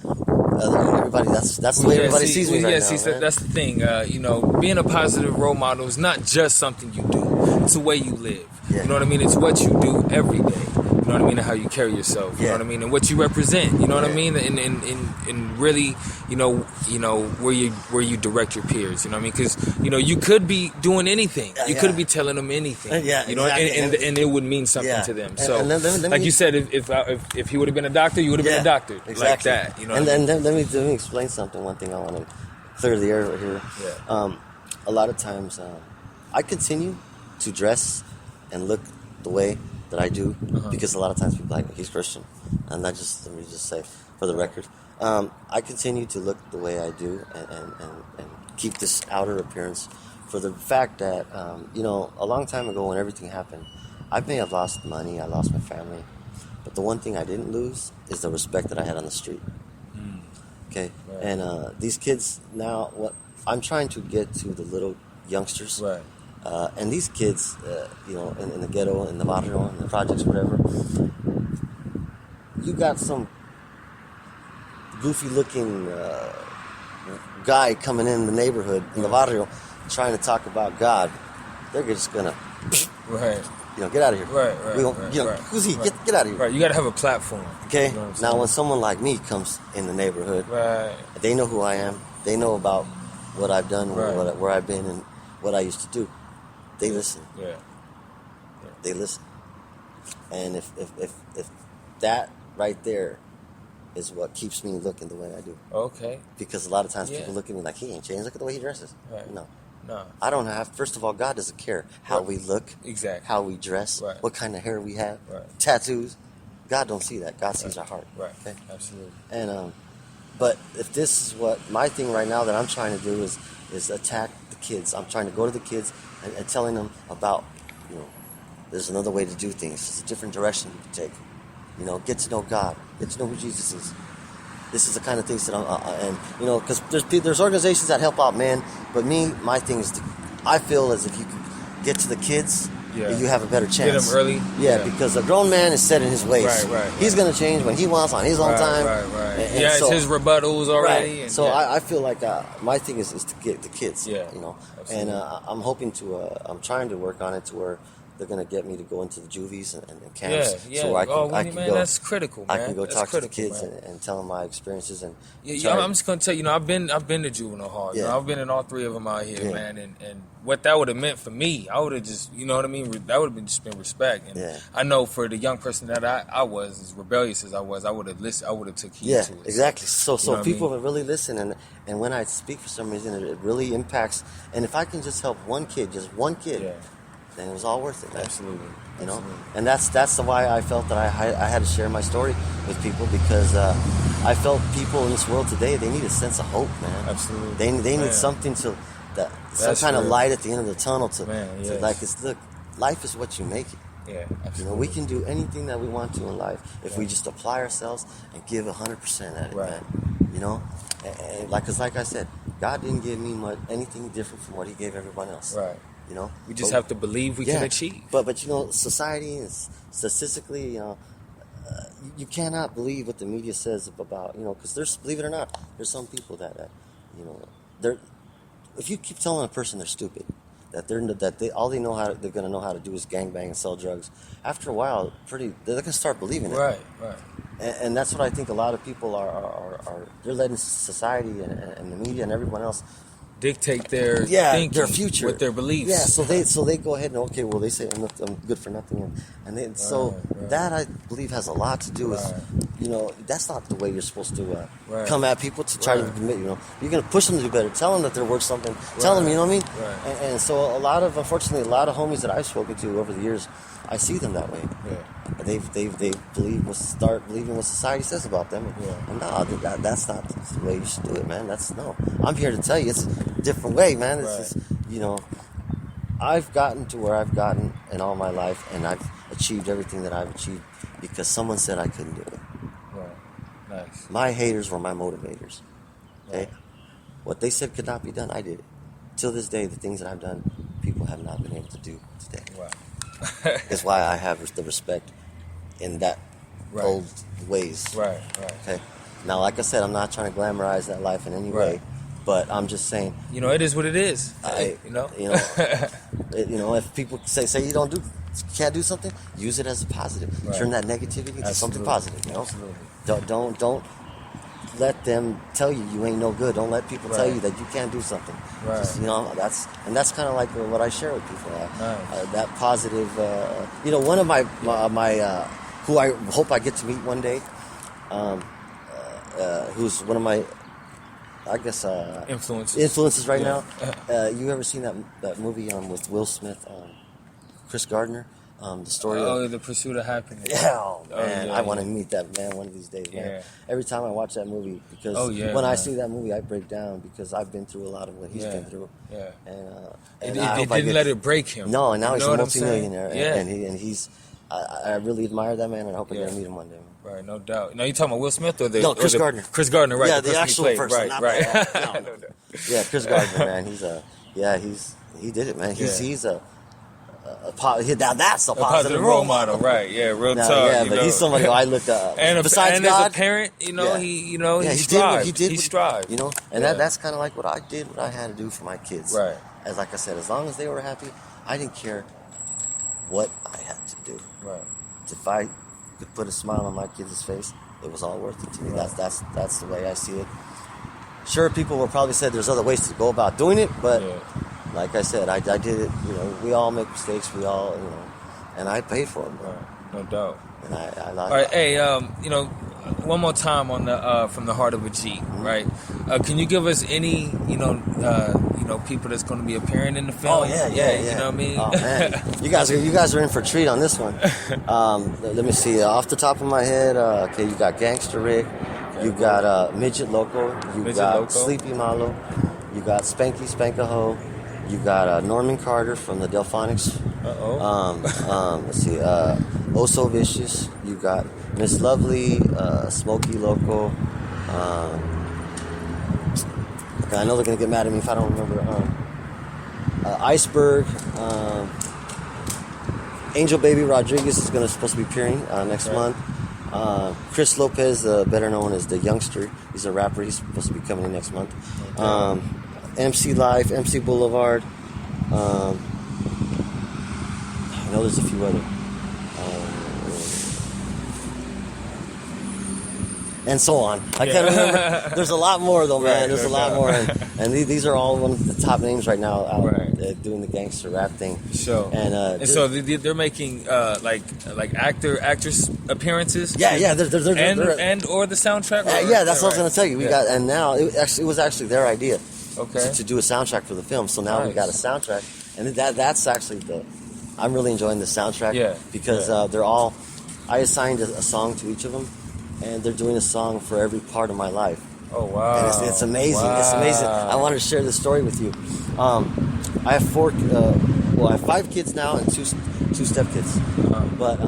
everybody, that's the way everybody sees me right now. Man. That's the thing. You know, being a positive role model is not just something you do. It's a way you live. Yeah. You know what I mean? It's what you do every day. You know what I mean? And how you carry yourself. You know what I mean? And what you represent. You know what I mean? And really, you know where you direct your peers. You know what I mean? Because you know you could be doing anything. You could be telling them anything. You know, exactly. and it would mean something to them. So, and let like me, you said, if he would have been a doctor, you would have been a doctor. Exactly. Like that. You know. And then let me explain something. One thing I want to clear the air here. Yeah. A lot of times, I continue to dress and look the way that I do because a lot of times people are like, he's Christian, and let me just say for the record, I continue to look the way I do and keep this outer appearance for the fact that you know, a long time ago when everything happened, I may have lost money, I lost my family, but the one thing I didn't lose is the respect that I had on the street. Okay, right. And these kids now, what I'm trying to get to the little youngsters. Right. And these kids, you know, in the ghetto, in the barrio, in the projects, whatever, you got some goofy-looking guy coming in the neighborhood, in the barrio, trying to talk about God. They're just gonna, you know, get out of here. Right. You know, who's he? Get out of here. Right. You got to have a platform. Okay. You know now, when someone like me comes in the neighborhood, they know who I am. They know about what I've done, where I've been, and what I used to do. They listen. Yeah. They listen. And if that right there is what keeps me looking the way I do. Okay. Because a lot of times people look at me like, he ain't changed. Look at the way he dresses. Right. No. No. I don't have. First of all, God doesn't care how we look. Exactly. How we dress. Right. What kind of hair we have. Right. Tattoos. God don't see that. God sees our heart. Right. Okay? Absolutely. And but if this is what my thing right now that I'm trying to do is attack the kids. I'm trying to go to the kids and telling them about, you know, there's another way to do things. There's a different direction you can take. You know, get to know God. Get to know who Jesus is. This is the kind of things that and you know, because there's organizations that help out men, but my thing is, I feel as if you can get to the kids, you have a better chance. Get them early. Yeah, because a grown man is set in his ways. Right. He's going to change when he wants on his own time. Right. And it's his rebuttals already. Right. And, so I feel like my thing is to get the kids. Yeah. You know, absolutely. and I'm hoping to. I'm trying to work on it to where they're going to get me to go into the juvies and camps. Yeah. So I can man, go. That's critical, man. I can go that's talk critical, to the kids and tell them my experiences and. I'm just gonna tell you, I've been to juvenile hall. You know, I've been in all three of them out here, man. And what that would have meant for me, I would have just, you know what I mean. That would have just been respect. And I know for the young person that I was, as rebellious as I was, I would have listened. I would have took heed to it. Yeah, exactly. So people would really listen, and when I speak, for some reason, it really impacts. And if I can just help one kid, then it was all worth it, man. Absolutely. You know, and that's why I felt that I had to share my story with people, because I felt people in this world today, they need a sense of hope, man. Absolutely. They need something some kind of light at the end of the tunnel to like, look, life is what you make it. Yeah, You know, we can do anything that we want to in life if we just apply ourselves and give 100% at it, Right. man. You know, and like I said, God didn't give me anything different from what He gave everyone else. Right. You know, We just have to believe we can achieve. But you know, society and statistically, you know, you cannot believe what the media says about, you know, because believe it or not, there's some people that you know, if you keep telling a person they're stupid, that all they're gonna know how to do is gangbang and sell drugs. After a while, they're gonna start believing it. Right. And that's what I think a lot of people are they're letting society and the media and everyone else Dictate their thinking, their future, with their beliefs. Yeah, so they go ahead and okay, well they say I'm good for nothing, that I believe has a lot to do with, you know, that's not the way you're supposed to come at people to try to commit. You know, you're gonna push them to do better, tell them that they're worth something, tell them, you know what I mean? Right. And so unfortunately, a lot of homies that I've spoken to over the years, I see them that way. Yeah. They start believing what society says about them. And no, that's not the way you should do it, man. I'm here to tell you it's a different way, man. It's just, you know, I've gotten to where I've gotten in all my life, and I've achieved everything that I've achieved because someone said I couldn't do it. Right. Nice. My haters were my motivators. Okay? Right. What they said could not be done, I did it. Till this day, the things that I've done, people have not been able to do today. Wow. That's why I have the respect in that old ways. Right. Okay. Now, like I said, I'm not trying to glamorize that life in any way, but I'm just saying. You know, it is what it is. You know, if people say you can't do something, use it as a positive. Right. Turn that negativity into something positive. You know, Absolutely. Don't let them tell you ain't no good. Don't let people tell you that you can't do something. Right. Just, you know, that's kind of like what I share with people. Nice. That positive. You know, one of my who I hope I get to meet one day. Who's one of my, I guess, influences right now. You ever seen that movie with Will Smith, Chris Gardner? The story of The Pursuit of Happiness. Yeah, man, I want to meet that man one of these days, man. Yeah. Every time I watch that movie, because when I see that movie, I break down because I've been through a lot of what he's been through. Yeah. And it didn't let it break him. No, and now he's a what I'm multimillionaire. saying? And he's, I really admire that man, and I hope I get to meet him one day. Right, no doubt. Now you talking about Will Smith or Chris Gardner? Chris Gardner, right? Yeah, the actual person. Right. No. Yeah, Chris Gardner, man. He did it, man. He's that's a positive role model. Right? Yeah, real talk. Yeah, but he's somebody who I look up. Besides God, as a parent, you know, he strived. He strived. You know, and that's kind of like what I did. What I had to do for my kids. Right. As like I said, as long as they were happy, I didn't care what I had to do. Right. If I could put a smile on my kids' face, it was all worth it to me. Right. That's the way I see it. Sure, people will probably say there's other ways to go about doing it, but like I said, I did it. You know, we all make mistakes. We all, you know, and I paid for them. Right. No doubt. And I like. All right, hey, you know, one more time on the From the Heart of a G, right? Can you give us any, you know, people that's going to be appearing in the film? Oh yeah. You know what I mean? Oh man, you guys are in for a treat on this one. Let me see. Off the top of my head, okay, you got Gangster Rick, you got Midget Loco, you got Sleepy Malo, you got Spanky Spankaho, you got Norman Carter from the Delphonics. Let's see. Oh So Vicious. You got Miss Lovely, Smokey Loco. I know they're gonna get mad at me if I don't remember. Iceberg. Angel Baby Rodriguez is supposed to be appearing next month. Chris Lopez, better known as the Youngster, he's a rapper. He's supposed to be coming in next month. MC Life, MC Boulevard. I know there's a few other. And so on. I can't remember. There's a lot more though, man. There's a lot more, and these are all one of the top names right now out doing the gangster rap thing. Sure. And so they're making like actress appearances. They're and or the soundtrack. That's what I was gonna tell you. We got, and now it was actually their idea. Okay. To do a soundtrack for the film, so now we got a soundtrack, and that's actually I'm really enjoying the soundtrack. Because they're all. I assigned a song to each of them. And they're doing a song for every part of my life. Oh, wow. And it's amazing. Wow. It's amazing. I wanted to share this story with you. I have 4 well, I have 5 kids now and two stepkids. But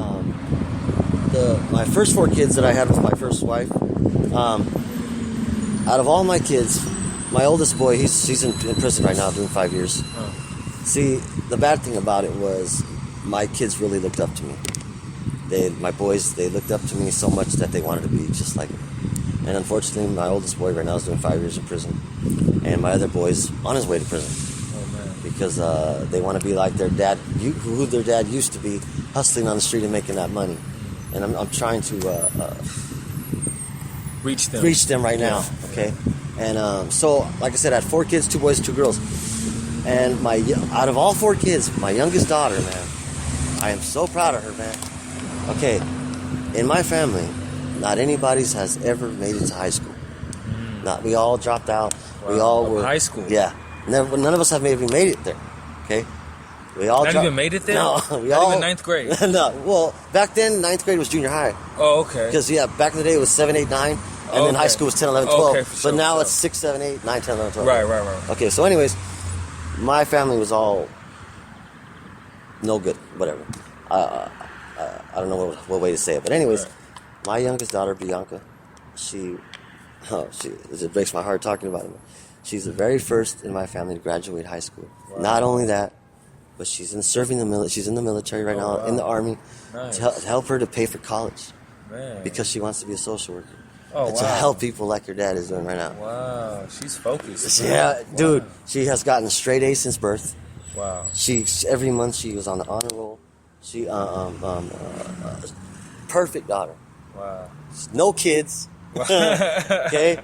my first 4 kids that I had with my first wife, out of all my kids, my oldest boy, he's in prison right now doing 5 years. See, the bad thing about it was my kids really looked up to me. My boys, they looked up to me so much that they wanted to be just like me. And unfortunately, my oldest boy right now is doing 5 years in prison. And my other boy's on his way to prison. Oh, man. Because they want to be like their dad, who their dad used to be, hustling on the street and making that money. And I'm trying to reach them right now, okay? And so, like I said, I had 4 kids, 2 boys, 2 girls. And out of all 4 kids, my youngest daughter, man, I am so proud of her, man. Okay, in my family, not anybody's has ever made it to high school. We all dropped out. Wow. We all were high school. Yeah, none of us have maybe made it there. Okay, we all even made it there. No, not even 9th grade. No, well, back then 9th grade was junior high. Oh, okay. Because back in the day it was 7, 8, 9, and then high school was 10, 11, 12. Okay, for sure, but now for it's 6, 7, 8, 9, 10, 11, 12. Right. Okay, so anyways, my family was all no good, whatever. I don't know what way to say it, but anyways, my youngest daughter, Bianca, it breaks my heart talking about it. She's the very first in my family to graduate high school. Wow. Not only that, but she's serving the military. She's in the military right now, in the Army, nice. to help her to pay for college. Man. Because she wants to be a social worker. Oh, and wow. to help people like your dad is doing right now. Wow, she's focused. Yeah, wow. Dude, she has gotten straight A's since birth. Wow. Every month she was on the honor roll. She perfect daughter. Wow. No kids. Okay.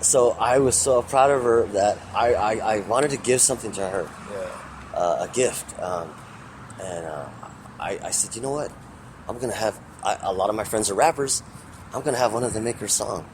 So I was so proud of her that I wanted to give something to her. Yeah. A gift. I said, you know what? I'm gonna have a lot of my friends are rappers. I'm gonna have one of them make her song.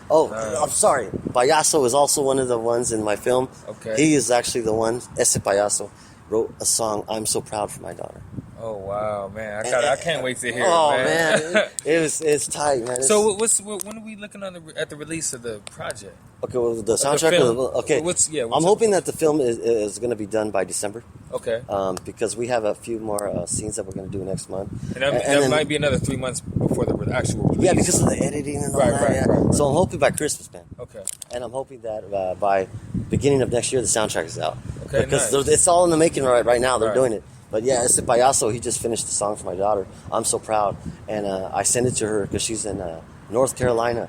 I'm sorry. Payaso is also one of the ones in my film. Okay. He is actually the one. Ese Payaso wrote a song. I'm so proud for my daughter. Oh wow, man! I can't wait to hear Oh it, man. It's tight, man. So when are we looking at the release of the project? Okay, well, the soundtrack. Okay, I'm hoping that the film is going to be done by December. Okay. Because we have a few more scenes that we're going to do next month. And that might be another 3 months before the actual release. Yeah, because of the editing and all that. Right. So I'm hoping by Christmas, man. Okay. And I'm hoping that by beginning of next year the soundtrack is out. Okay, because nice. It's all in the making right now. They're Right. doing it. But yeah, Ese Payaso, he just finished the song for my daughter. I'm so proud. And I sent it to her because she's in North Carolina.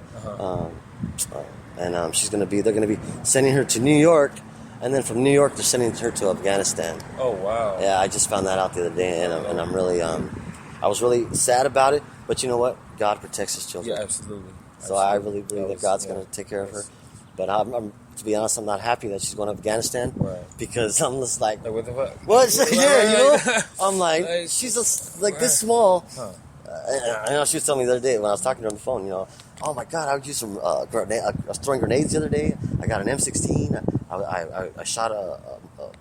And they're going to be sending her to New York. And then from New York, they're sending her to Afghanistan. Oh, wow. Yeah, I just found that out the other day. And I'm really, I was really sad about it. But you know what? God protects his children. Yeah, absolutely. So I really believe that God's going to take care of her. But to be honest, I'm not happy that she's going to Afghanistan. Right. Because I'm just like, what the fuck? What? Yeah, you know? Right. I'm like, she's just like this small. Huh. I know she was telling me the other day when I was talking to her on the phone, oh my God, I would use some grenade. I was throwing grenades the other day. I got an M16. I shot a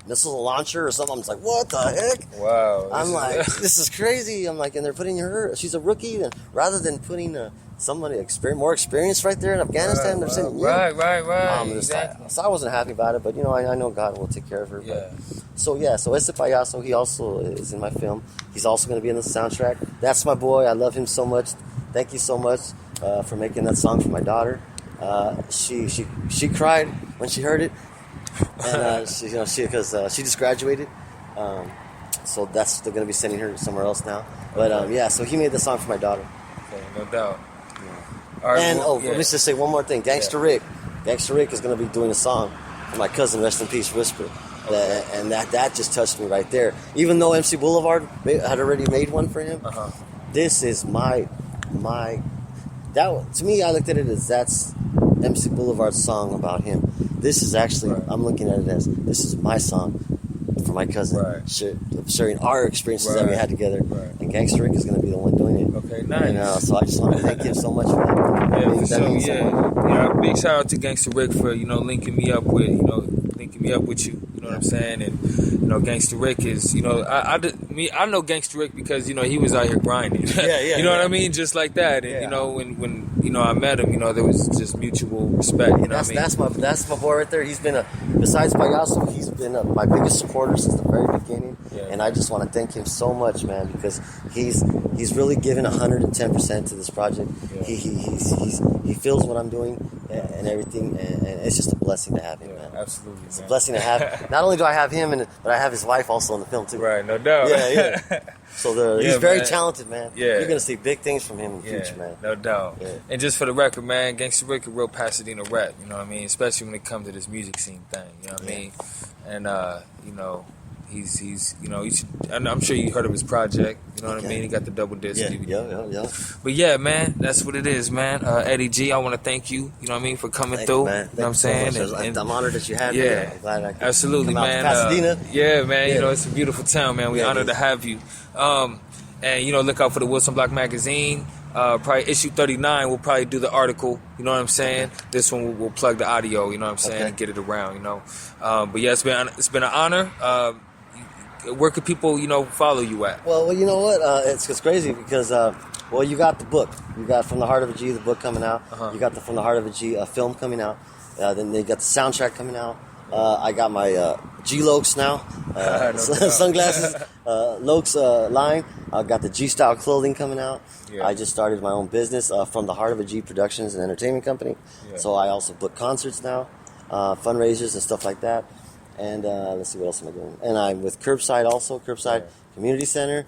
missile launcher or something. I'm just like, what the heck? Wow. I'm like, this is crazy. I'm like, and they're putting her, she's a rookie, and rather than putting somebody more experienced right there in Afghanistan, they're sending you. Right. Exactly. So I wasn't happy about it, but I know God will take care of her. Yeah. So Ese Payaso, he also is in my film. He's also going to be in the soundtrack. That's my boy. I love him so much. Thank you so much for making that song for my daughter. She cried when she heard it, and because she just graduated. So they're going to be sending her somewhere else now. But so he made the song for my daughter. Okay, no doubt. Yeah. All right, let me just say one more thing. Gangster Rick is going to be doing a song for my cousin, rest in peace, Whisper. Okay. And that just touched me right there. Even though MC Boulevard had already made one for him, this is my to me, I looked at it as that's MC Boulevard's song about him. This is actually, I'm looking at it as, this is my song for my cousin, sharing our experiences that we had together. Right. And Gangsta Rick is going to be the one doing it. Okay, nice. So I just want to thank him so much for that. Yeah, for sure. Yeah, big shout out to Gangsta Rick for linking me up with you. You know what I'm saying? And Gangsta Rick is, I know Gangsta Rick because, he was out here grinding. Yeah, you know what I mean? Just like that. And, when I met him, there was just mutual respect. You know what I mean? That's my boy right there. He's been besides Payaso, he's been my biggest supporter since the very beginning. Yeah. And I just want to thank him so much, man, because he's really given 110% to this project. Yeah. He feels what I'm doing and everything, and it's just a blessing to have him, man. Absolutely, it's a blessing to have. Not only do I have him, but I have his wife also in the film too. Right, no doubt. Yeah. So he's very talented, man. Yeah. You're gonna see big things from him in the future, man. No doubt. Yeah. And just for the record, man, Gangsta Rick a real Pasadena rep. You know what I mean? Especially when it comes to this music scene thing. You know what I mean? And he's I'm sure you heard of his project. You know what I mean? He got the double disc. Yeah. But yeah, man, that's what it is, man. Eddie G, I want to thank you. You know what I mean, for coming through. Man. You know what I'm saying? So and I'm honored that you had me. Yeah, I'm glad I could absolutely, come man. Out to Pasadena. Yeah, man. It's a beautiful town, man. We're honored to have you. And look out for the Wilson Block magazine. Probably issue 39. We'll probably do the article. You know what I'm saying? Okay. This one we'll plug the audio. You know what I'm saying? And get it around. But yeah, it's been an honor. Where could people, follow you at? Well, you know what? It's crazy because, you got the book. You got From the Heart of a G, the book coming out. Uh-huh. You got the From the Heart of a G film coming out. Then they got the soundtrack coming out. I got my G-Lokes now, sunglasses, Lokes line. I got the G-Style clothing coming out. Yeah. I just started my own business, From the Heart of a G Productions and Entertainment Company. Yeah. So I also book concerts now, fundraisers and stuff like that. And let's see, what else am I doing? And I'm with Curbside also, Curbside Community Center,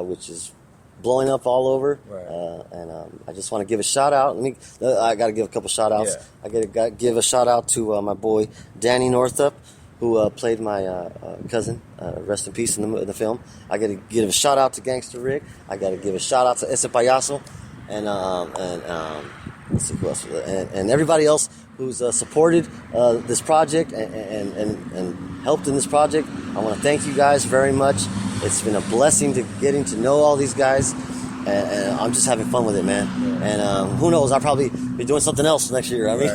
which is blowing up all over. Right. And I just want to give a shout out. I got to give a couple shout outs. Yeah. I got to give a shout out to my boy Danny Northup, who played my cousin. Rest in peace in the film. I got to give a shout out to Gangsta Rick. I got to give a shout out to Ese Payaso, and let's see who else, and everybody else who's supported this project and helped in this project. I want to thank you guys very much. It's been a blessing to getting to know all these guys, and I'm just having fun with it, man. And who knows, I'll probably be doing something else next year. I mean,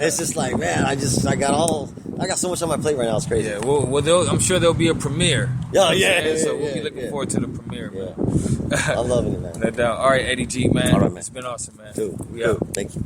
it's just like, man, I got so much on my plate right now. It's crazy. Yeah, well, I'm sure there'll be a premiere. Yeah. So we'll be looking forward to the premiere, man. I'm loving it, man. No doubt. All right, Eddie G, man. All right, man. It's been awesome, man. Cool. We out. Thank you.